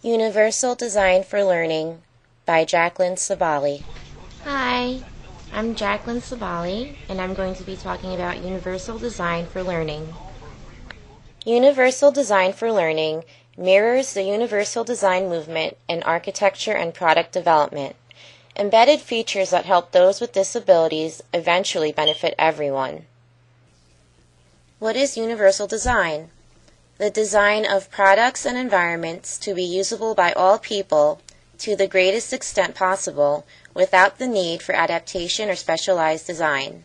Universal Design for Learning by Jacqueline Sabali. Hi, I'm Jacqueline Sabali, and I'm going to be talking about Universal Design for Learning. Universal Design for Learning mirrors the universal design movement in architecture and product development. Embedded features that help those with disabilities eventually benefit everyone. What is universal design? The design of products and environments to be usable by all people to the greatest extent possible without the need for adaptation or specialized design.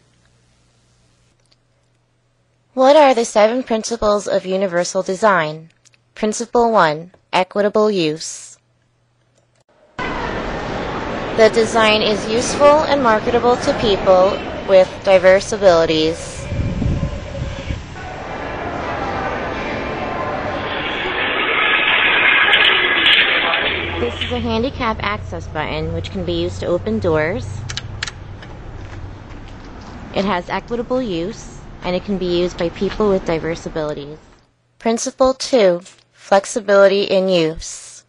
What are the 7 principles of universal design? Principle 1, equitable use. The design is useful and marketable to people with diverse abilities. This is a handicap access button which can be used to open doors. It has equitable use and it can be used by people with diverse abilities. Principle 2, flexibility in use.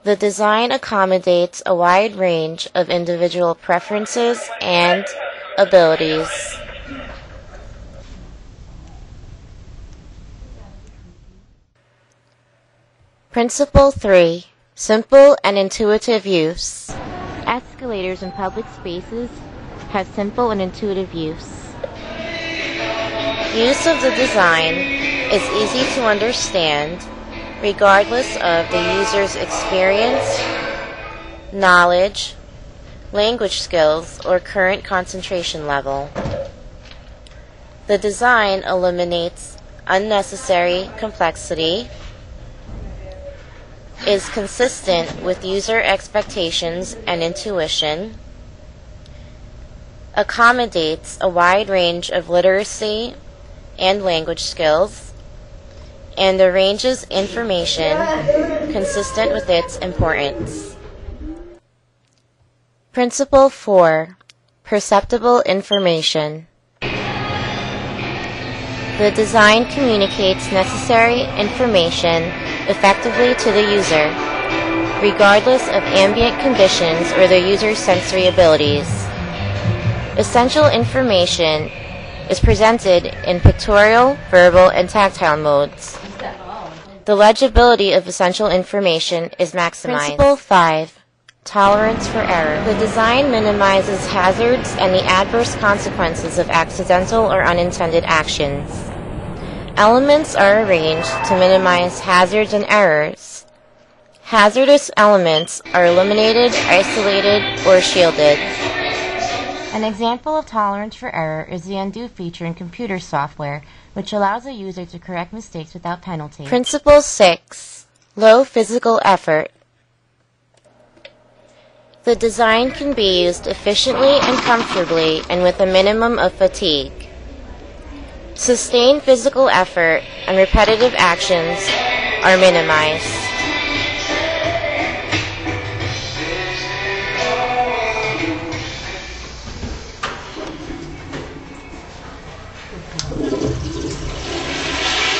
The design accommodates a wide range of individual preferences and abilities. Principle 3, simple and intuitive use. Escalators in public spaces have simple and intuitive use. Use of the design is easy to understand regardless of the user's experience, knowledge, language skills, or current concentration level. The design eliminates unnecessary complexity, is consistent with user expectations and intuition, accommodates a wide range of literacy and language skills, and arranges information consistent with its importance. Principle 4, perceptible information. The design communicates necessary information effectively to the user, regardless of ambient conditions or the user's sensory abilities. Essential information is presented in pictorial, verbal, and tactile modes. The legibility of essential information is maximized. Principle 5, tolerance for error. The design minimizes hazards and the adverse consequences of accidental or unintended actions. Elements are arranged to minimize hazards and errors. Hazardous elements are eliminated, isolated, or shielded. An example of tolerance for error is the undo feature in computer software, which allows a user to correct mistakes without penalty. Principle 6, low physical effort. The design can be used efficiently and comfortably and with a minimum of fatigue. Sustained physical effort and repetitive actions are minimized.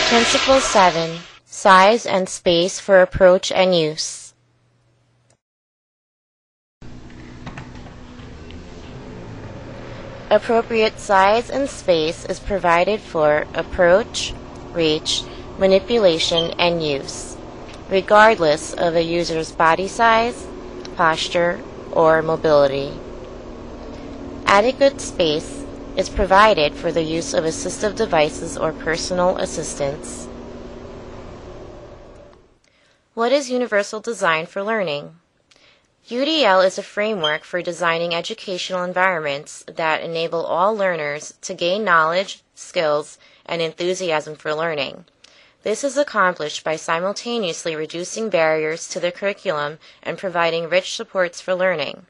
Principle 7, size and space for approach and use. Appropriate size and space is provided for approach, reach, manipulation, and use, regardless of a user's body size, posture, or mobility. Adequate space is provided for the use of assistive devices or personal assistants. What is universal design for learning? UDL is a framework for designing educational environments that enable all learners to gain knowledge, skills, and enthusiasm for learning. This is accomplished by simultaneously reducing barriers to the curriculum and providing rich supports for learning.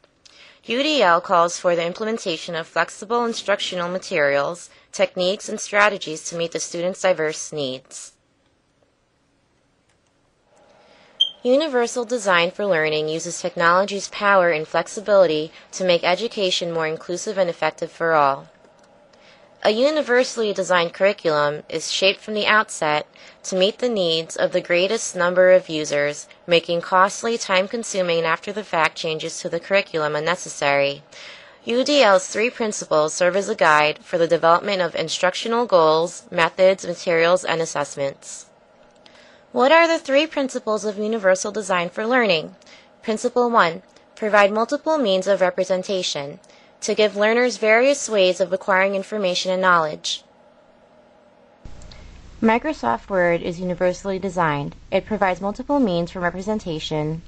UDL calls for the implementation of flexible instructional materials, techniques, and strategies to meet the students' diverse needs. Universal Design for Learning uses technology's power and flexibility to make education more inclusive and effective for all. A universally designed curriculum is shaped from the outset to meet the needs of the greatest number of users, making costly, time-consuming, and after-the-fact changes to the curriculum unnecessary. UDL's 3 principles serve as a guide for the development of instructional goals, methods, materials, and assessments. What are the 3 principles of universal design for learning? Principle 1. Provide multiple means of representation, to give learners various ways of acquiring information and knowledge. Microsoft Word is universally designed. It provides multiple means for representation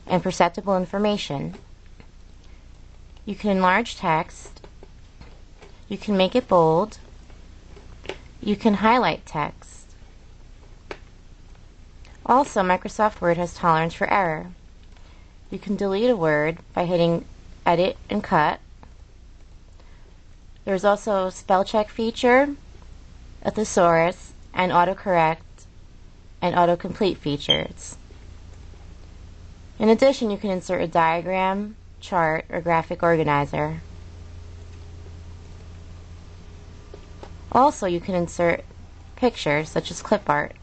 and perceptible information. You can enlarge text, you can make it bold, you can highlight text. Also, Microsoft Word has tolerance for error. You can delete a word by hitting Edit and Cut. There's also a spell check feature, a thesaurus, and autocorrect and autocomplete features. In addition, you can insert a diagram, chart, or graphic organizer. Also, you can insert pictures such as clip art.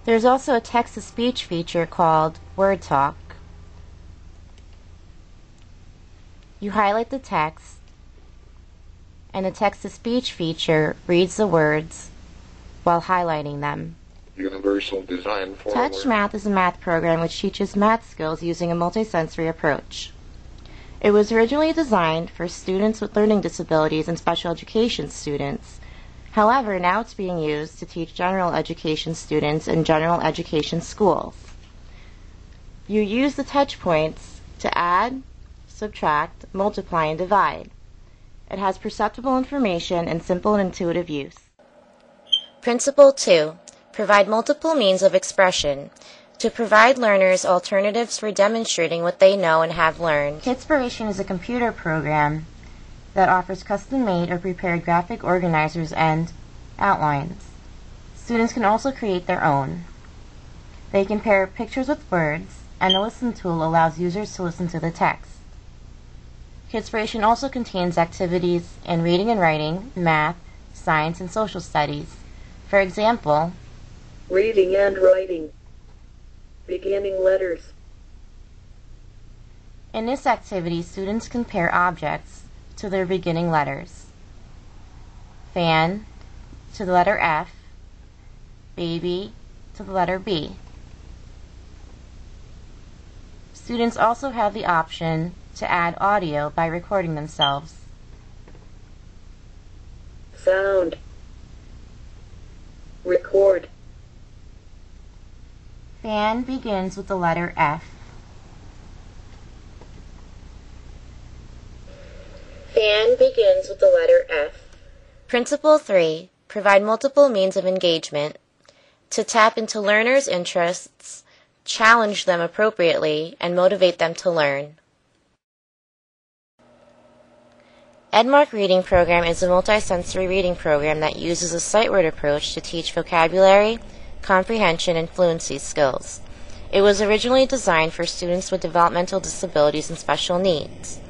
There's also a text-to-speech feature called Word Talk. You highlight the text, and the text-to-speech feature reads the words while highlighting them. Universal design for Touch Math is a math program which teaches math skills using a multisensory approach. It was originally designed for students with learning disabilities and special education students. However, now it's being used to teach general education students in general education schools. You use the touch points to add, subtract, multiply, and divide. It has perceptible information and simple and intuitive use. Principle 2. Provide multiple means of expression, to provide learners alternatives for demonstrating what they know and have learned. Kidspiration is a computer program that offers custom-made or prepared graphic organizers and outlines. Students can also create their own. They can pair pictures with words, and the listen tool allows users to listen to the text. Kidspiration also contains activities in reading and writing, math, science, and social studies. For example, reading and writing, beginning letters. In this activity, students compare objects to their beginning letters. Fan to the letter F, baby to the letter B. Students also have the option to add audio by recording themselves. Sound. Record. Fan begins with the letter F. Fan begins with the letter F. Principle 3. Provide multiple means of engagement. To tap into learners' interests, challenge them appropriately, and motivate them to learn. Edmark Reading Program is a multisensory reading program that uses a sight-word approach to teach vocabulary, comprehension, and fluency skills. It was originally designed for students with developmental disabilities and special needs.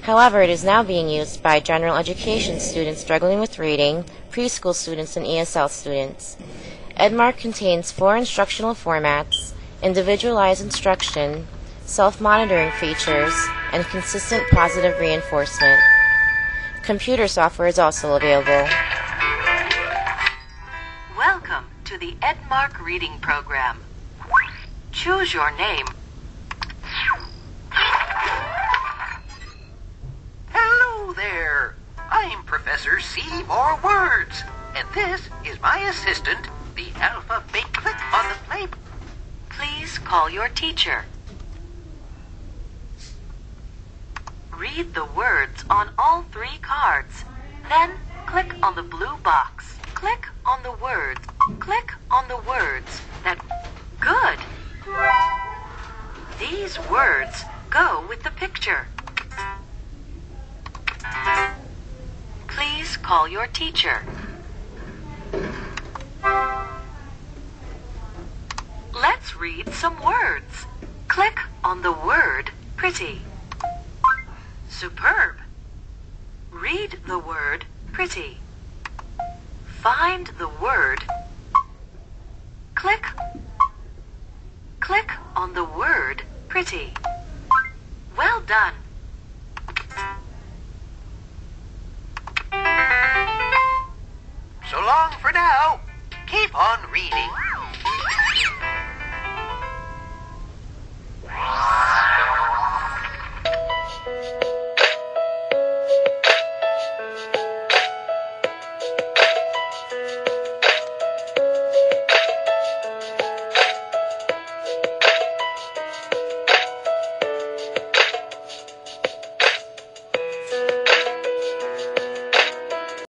However, it is now being used by general education students struggling with reading, preschool students, and ESL students. Edmark contains 4 instructional formats, individualized instruction, self-monitoring features, and consistent positive reinforcement. Computer software is also available. Welcome to the Edmark Reading Program. Choose your name. Hello there. I'm Professor Seymour Words, and this is my assistant, the alphabet. Click on the play. Please call your teacher. Read the words on all 3 cards. Then click on the blue box. Click on the words. Click on the words that... Good! These words go with the picture. Please call your teacher. Let's read some words. Click on the word pretty. Superb. Read the word pretty. Find the word. Click on the word pretty. Well done. So long for now. Keep on reading.